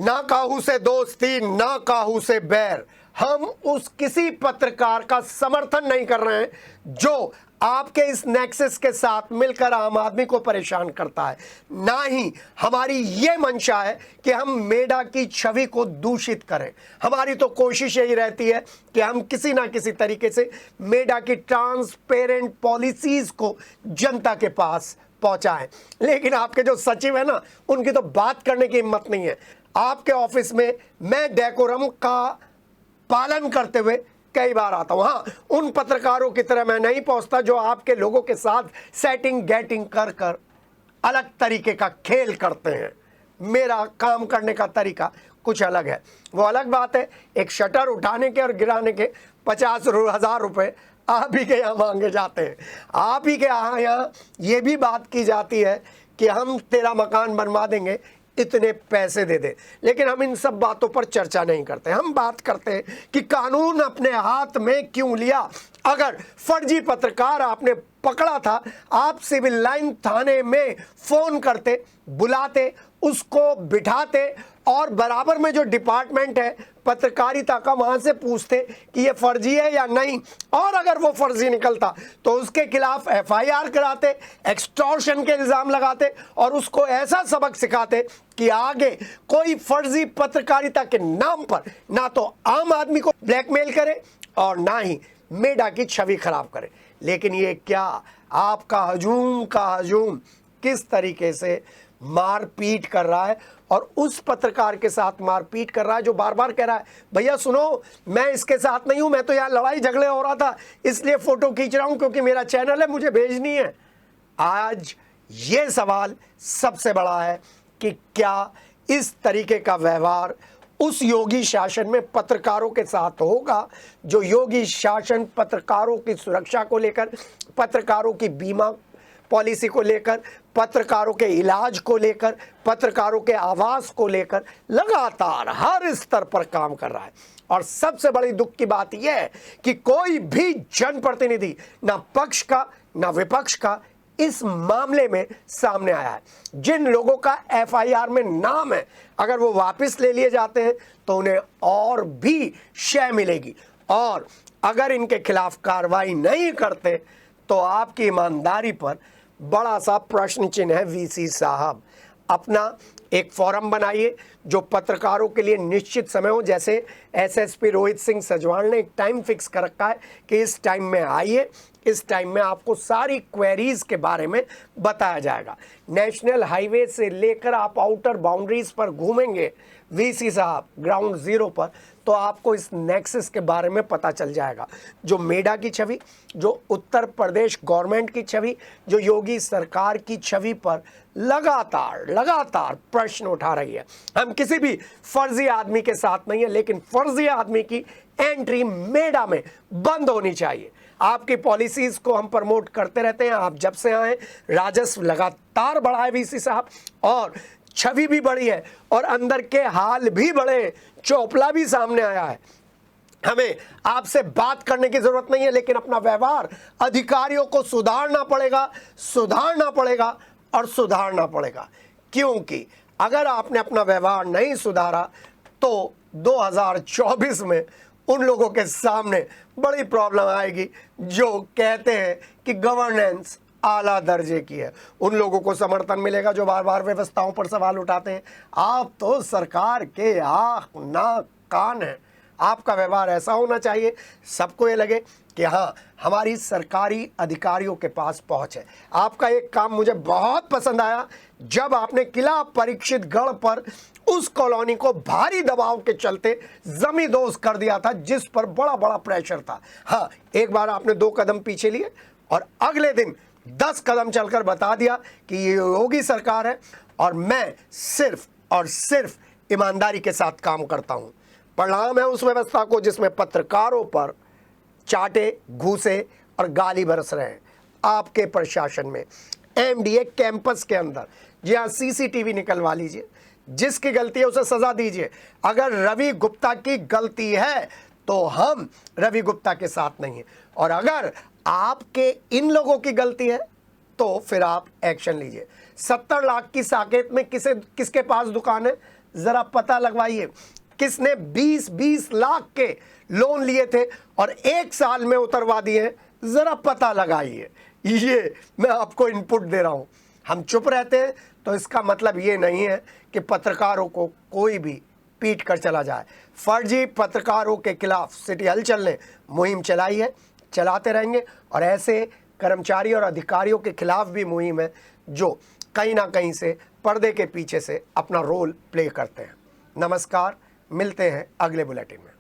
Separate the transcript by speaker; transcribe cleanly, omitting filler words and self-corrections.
Speaker 1: ना काहू से दोस्ती ना काहू से बैर। हम उस किसी पत्रकार का समर्थन नहीं कर रहे हैं जो आपके इस नेक्सस के साथ मिलकर आम आदमी को परेशान करता है। ना ही हमारी ये मंशा है कि हम मेडा की छवि को दूषित करें। हमारी तो कोशिश यही रहती है कि हम किसी ना किसी तरीके से मेडा की ट्रांसपेरेंट पॉलिसीज को जनता के पास पहुंचाएं। लेकिन आपके जो सचिव है ना, उनकी तो बात करने की हिम्मत नहीं है। आपके ऑफिस में मैं डेकोरम का पालन करते हुए कई बार आता हूं। हाँ, उन पत्रकारों की तरह मैं नहीं पहुंचता जो आपके लोगों के साथ सेटिंग गेटिंग कर कर अलग तरीके का खेल करते हैं। मेरा काम करने का तरीका कुछ अलग है। वो अलग बात है, एक शटर उठाने के और गिराने के 50,000 रुपए आप ही के यहाँ मांगे जाते हैं। आप ही के यहाँ ये भी बात की जाती है कि हम तेरा मकान बनवा देंगे, इतने पैसे दे दे। लेकिन हम इन सब बातों पर चर्चा नहीं करते। हम बात करते हैं कि कानून अपने हाथ में क्यों लिया। अगर फर्जी पत्रकार आपने पकड़ा था, आप सिविल लाइन थाने में फोन करते, बुलाते, उसको बिठाते और बराबर में जो डिपार्टमेंट है पत्रकारिता का, वहां से पूछते कि ये फर्जी है या नहीं। और अगर वो फर्जी निकलता तो उसके खिलाफ एफआईआर कराते, एक्सटॉर्शन के इल्जाम लगाते और उसको ऐसा सबक सिखाते कि आगे कोई फर्जी पत्रकारिता के नाम पर ना तो आम आदमी को ब्लैकमेल करे और ना ही मेडा की छवि खराब करे। लेकिन ये क्या, आपका हजूम का हजूम किस तरीके से मारपीट कर रहा है और उस पत्रकार के साथ मारपीट कर रहा है जो बार बार कह रहा है भैया सुनो, मैं इसके साथ नहीं हूं, मैं तो यहाँ लड़ाई झगड़े हो रहा था इसलिए फोटो खींच रहा हूं क्योंकि मेरा चैनल है, मुझे भेजनी है। आज ये सवाल सबसे बड़ा है कि क्या इस तरीके का व्यवहार उस योगी शासन में पत्रकारों के साथ होगा जो योगी शासन पत्रकारों की सुरक्षा को लेकर, पत्रकारों की बीमा पॉलिसी को लेकर, पत्रकारों के इलाज को लेकर, पत्रकारों के आवास को लेकर लगातार हर स्तर पर काम कर रहा है। और सबसे बड़ी दुख की बात यह है कि कोई भी जनप्रतिनिधि, ना पक्ष का ना विपक्ष का, इस मामले में सामने आया है। जिन लोगों का एफआईआर में नाम है, अगर वो वापस ले लिए जाते हैं तो उन्हें और भी शय मिलेगी। और अगर इनके खिलाफ कार्रवाई नहीं करते तो आपकी ईमानदारी पर बड़ा सा प्रश्न चिन्ह है। वीसी साहब, अपना एक फोरम बनाइए जो पत्रकारों के लिए निश्चित समय हो। जैसे एसएसपी रोहित सिंह सजवाल ने एक टाइम फिक्स कर रखा है कि इस टाइम में आइए, इस टाइम में आपको सारी क्वेरीज के बारे में बताया जाएगा। नेशनल हाईवे से लेकर आप आउटर बाउंड्रीज पर घूमेंगे वीसी साहब ग्राउंड जीरो पर, तो आपको इस नेक्सस के बारे में पता चल जाएगा। जो मेडा की छवि, जो उत्तर प्रदेश गवर्नमेंट की छवि, जो योगी सरकार की छवि पर लगातार प्रश्न उठा रही है। हम किसी भी फर्जी आदमी के साथ नहीं है, लेकिन फर्जी आदमी की एंट्री मेडा में बंद होनी चाहिए। आपकी पॉलिसीज को हम प्रमोट करते रहते हैं। आप जब से आए राजस्व लगातार बढ़ा है वीसी साहब, और छवि भी बढ़ी है और अंदर के हाल भी बढ़े, चोपला भी सामने आया है। हमें आपसे बात करने की जरूरत नहीं है, लेकिन अपना व्यवहार अधिकारियों को सुधारना पड़ेगा और सुधारना पड़ेगा। क्योंकि अगर आपने अपना व्यवहार नहीं सुधारा तो 2024 में उन लोगों के सामने बड़ी प्रॉब्लम आएगी जो कहते हैं कि गवर्नेंस आला दर्जे की है। उन लोगों को समर्थन मिलेगा जो बार बार व्यवस्थाओं पर सवाल उठाते हैं। आप तो सरकार के आँख नाक कान हैं। आपका व्यवहार ऐसा होना चाहिए सबको ये लगे कि हाँ, हमारी सरकारी अधिकारियों के पास पहुंच है। आपका एक काम मुझे बहुत पसंद आया, जब आपने किला परीक्षित गढ़ पर उस कॉलोनी को भारी दबाव के चलते जमींदोज कर दिया था, जिस पर बड़ा बड़ा प्रेशर था। हाँ, एक बार आपने 2 कदम पीछे लिए और अगले दिन 10 कदम चलकर बता दिया कि ये योगी सरकार है और मैं सिर्फ और सिर्फ ईमानदारी के साथ काम करता हूं। परिणाम है उस व्यवस्था को जिसमें पत्रकारों पर चाटे, घूसे और गाली बरस रहे हैं। आपके प्रशासन में एमडीए कैंपस के अंदर, जी हाँ, सीसीटीवी निकलवा लीजिए, जिसकी गलती है उसे सजा दीजिए। अगर रवि गुप्ता की गलती है तो हम रवि गुप्ता के साथ नहीं हैं, और अगर आपके इन लोगों की गलती है तो फिर आप एक्शन लीजिए। 70 लाख की साकेत में किसके पास दुकान है? जरा पता लगवाइए किसने 20-20 लाख के लोन लिए थे और 1 साल में उतरवा दिए हैं, जरा पता लगाइए। ये मैं आपको इनपुट दे रहा हूं। हम चुप रहते हैं तो इसका मतलब ये नहीं है कि पत्रकारों को कोई भी पीट कर चला जाए। फर्जी पत्रकारों के खिलाफ सिटी हलचल ने मुहिम चलाई है, चलाते रहेंगे, और ऐसे कर्मचारी और अधिकारियों के खिलाफ भी मुहिम है जो कहीं ना कहीं से पर्दे के पीछे से अपना रोल प्ले करते हैं। नमस्कार, मिलते हैं अगले बुलेटिन में।